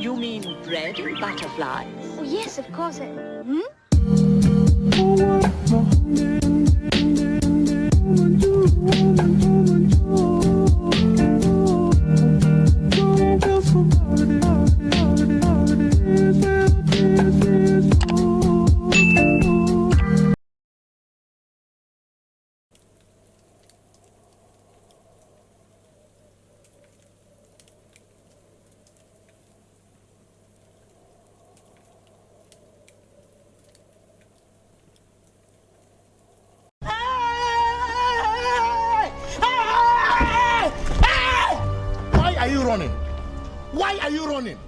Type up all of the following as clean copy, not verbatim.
You mean bread and butterflies? Oh, yes, of course. Why are you running? Why are you running?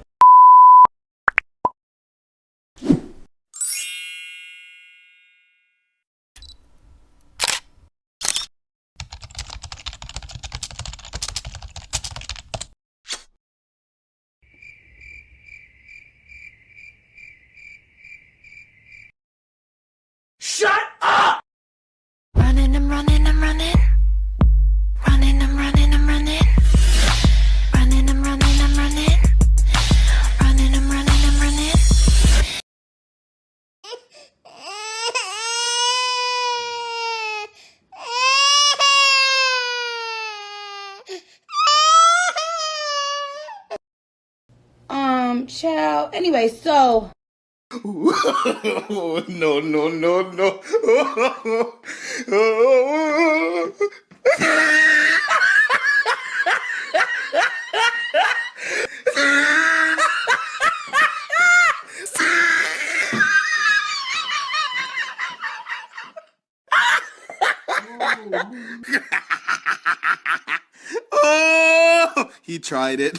Shut up! Running, I'm running, I'm running. Running, I'm running, I'm running. Running, I'm running, I'm running. Running, I'm running, I'm running. Child. Anyway, so. No, no, no, no. Oh, he tried it.